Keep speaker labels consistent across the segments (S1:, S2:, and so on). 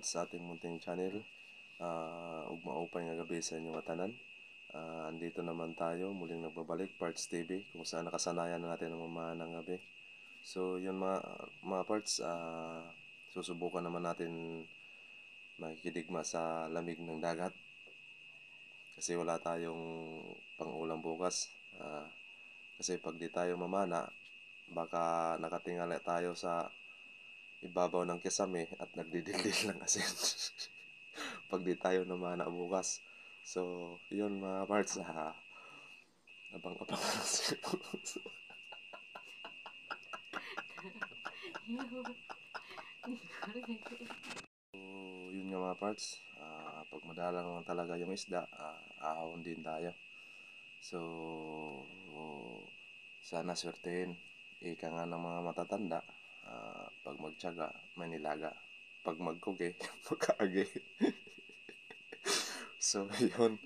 S1: sa ating munting channel. Ug maupay nga gabi sa inyong tanan. Andito naman tayo muling nagbabalik Parts TV kung saan nakasanayan na natin ang mamanang gabi. So yun mga parts, susubukan naman natin makikidigma sa lamig ng dagat kasi wala tayong pang-ulam bukas. Kasi pag di tayo mamana, baka nakatingala tayo sa ibabaw ng kisame at nagdidildil ng asin pag di tayo namana bukas. So yun mga parts, abang-abang So yun nga mga parts, pag madalang talaga yung isda, ahon din tayo. So sana swertehin. Ika nga ng mga matatanda, pag magtiyaga may nilaga, pag magkugi magkaagi. So yun,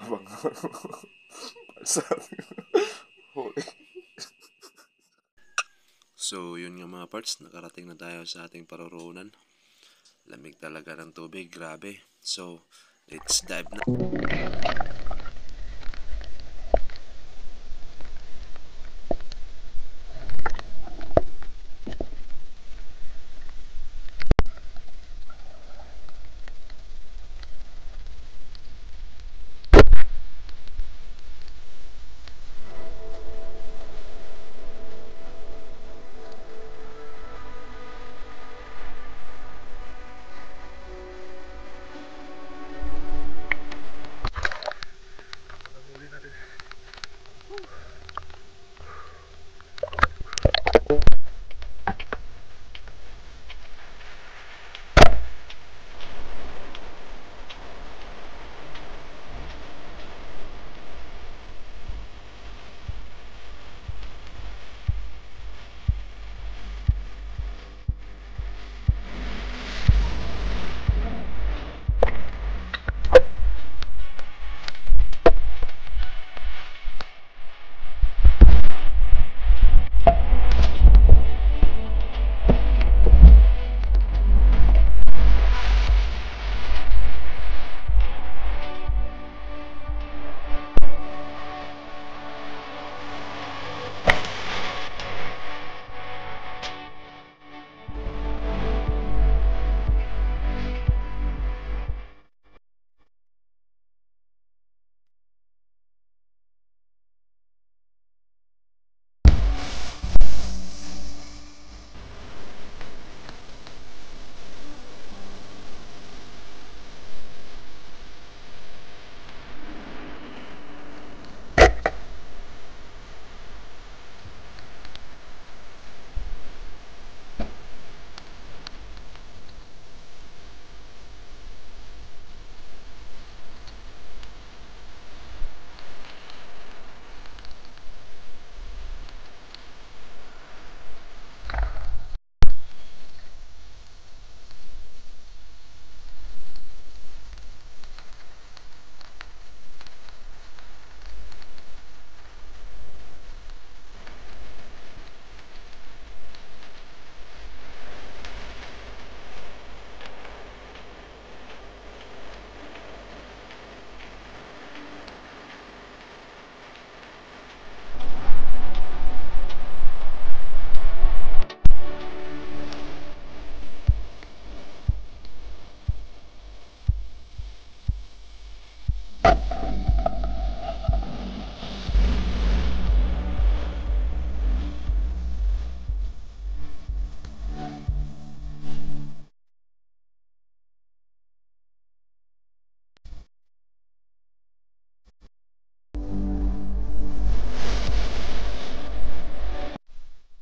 S1: abang parts. So yun nga mga parts, nakarating na tayo sa ating paroroonan. Lamig talaga ng tubig, grabe. So let's dive na.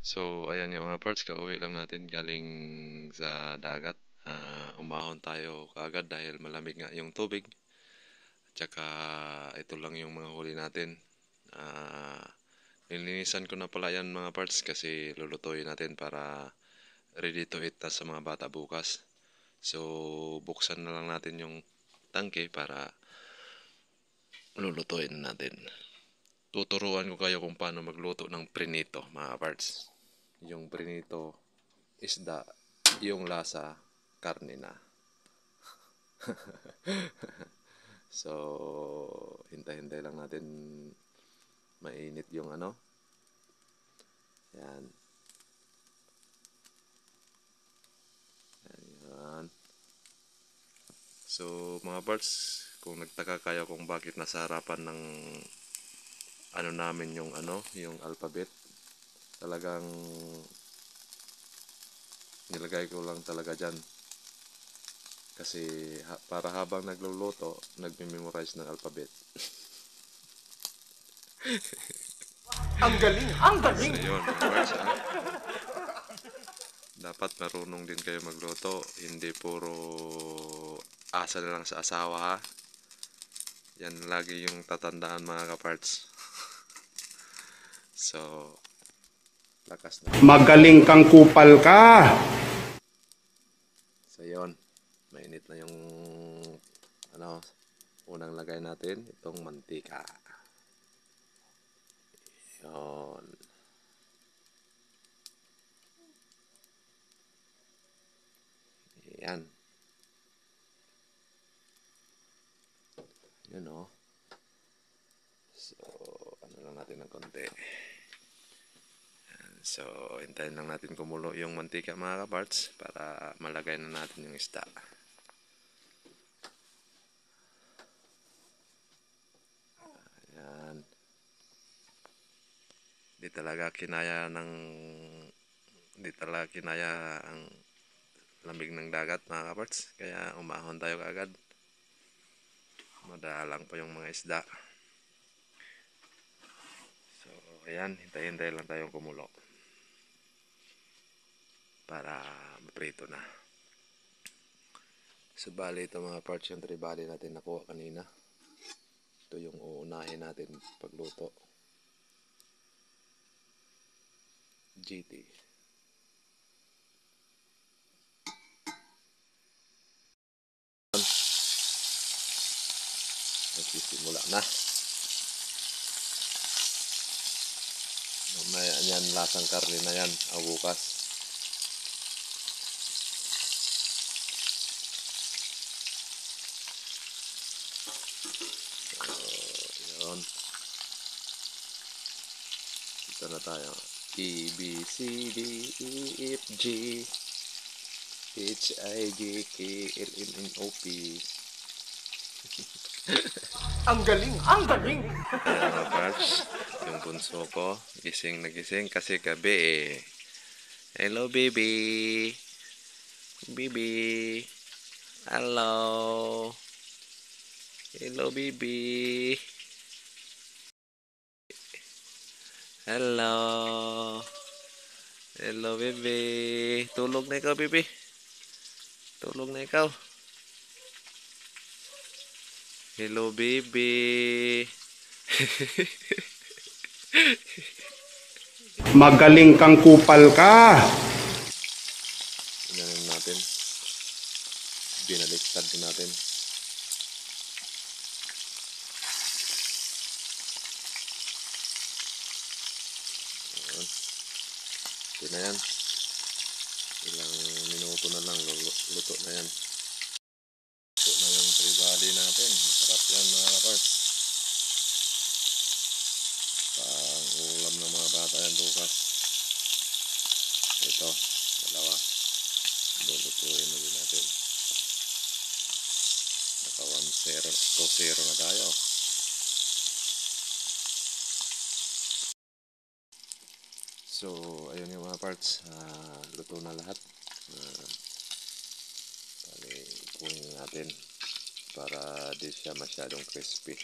S1: So, ayan yung mga parts, kauwi lang natin galing sa dagat. Umahon tayo kaagad dahil malamig nga yung tubig. Tsaka ito lang yung mga huli natin. Nilinisan ko na pala yan mga parts kasi lulutuin natin para ready to eat na sa mga bata bukas. So, buksan na lang natin yung tangke para lulutuin natin. Tuturuan ko kayo kung paano magluto ng prinito mga parts. Yung prinito, isda, yung lasa, karne na. So, hintay-hintay lang natin mainit yung ano. Yan. Yan. So, mga parts, kung nagtaka kayo kung bakit nasa harapan ng ano namin yung ano, yung alphabet, talagang nilagay ko lang talaga dyan. Kasi para habang nagluluto, nagme-memorize ng alphabet.
S2: Ang galing! Ang galing!
S1: So, yun, mga parts, ha? Dapat marunong din kayo magluto. Hindi puro asa na lang sa asawa, ha? Yan lagi yung tatandaan, mga kaparts. So, lakas na.
S2: Magaling kang kupal ka!
S1: So, yun. Mainit na yung ano, unang lagay natin, itong mantika. Yun. Yan. Yun, oh. So, ano lang natin ng konti. So, hintayin lang natin kumulo yung mantika, mga kaparts, para malagay na natin yung isda. Yan. Di talaga kinaya ang lamig ng dagat, mga kaparts. Kaya umahon tayo kaagad. Madalang pa yung mga isda. So, ayan. Hintay-hintay lang tayong kumulo. Para maprito na. So, bali ito, mga parts, yung tribali natin nakuha kanina. Ito yung uunahin natin pagluto. GT. Nagsisimula na. Mamaya yan, lasang karne na yan, o bukas. So, yun. Ito na tayo. E, B, C, D, E, F, G, H, I, J, K, L, M, N, O, P.
S2: Ang galing! Ang galing!
S1: Ayan, mga parts. Yung bunso ko, gising na gising kasi gabi eh. Hello, baby. Baby. Hello. Hello, baby. Hello. Hello, baby. Tulog na ikaw, baby. Tulog na ikaw. Hello, baby.
S2: Magaling kang kupal ka!
S1: Inanin natin. Binaliktad din natin. Ayan. Ito na yan. Ilang minuto na lang. Luto na yan. Luto na yung tribali natin. Masarap yan, mga kapart. Pang ulam ng mga bata yan bukas. Ito. Dalawa. Lulutuin na din natin. Naka 1-0. 2-0 na tayo. So, ayun yung mga parts. Luto na lahat. Kunin natin para di siya masyadong crispy.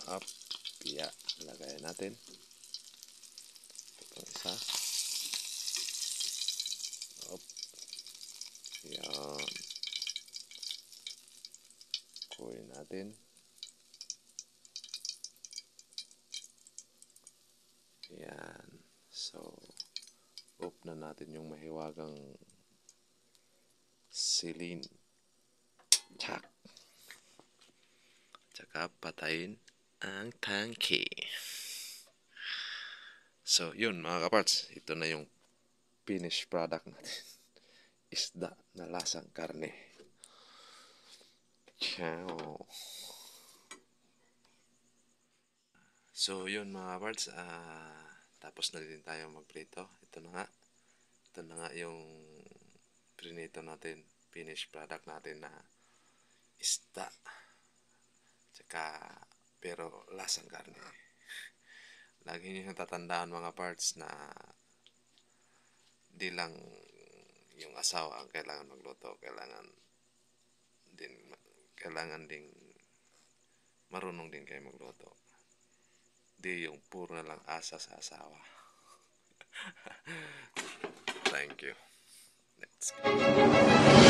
S1: Up. Piya. Lagay natin. Itong isa. Up. Yan. Kunin natin. Yan. So, off na natin yung mahiwagang silin. Tsak. Tsaka patayin ang tangke. So, yun, mga kaparts. Ito na yung finished product natin. Isda na lasang karne. Ciao. So yun mga parts, tapos na din tayo magprito. Ito na nga yung prinito natin, finished product natin na isda. Tsaka, pero lasang karne. Lagi nyo tatandaan mga parts na di lang yung asawa ang kailangan magluto, din kailangan ding marunong din kayo magluto. Di yung puro na lang asa sa asawa. Thank you. Let's go.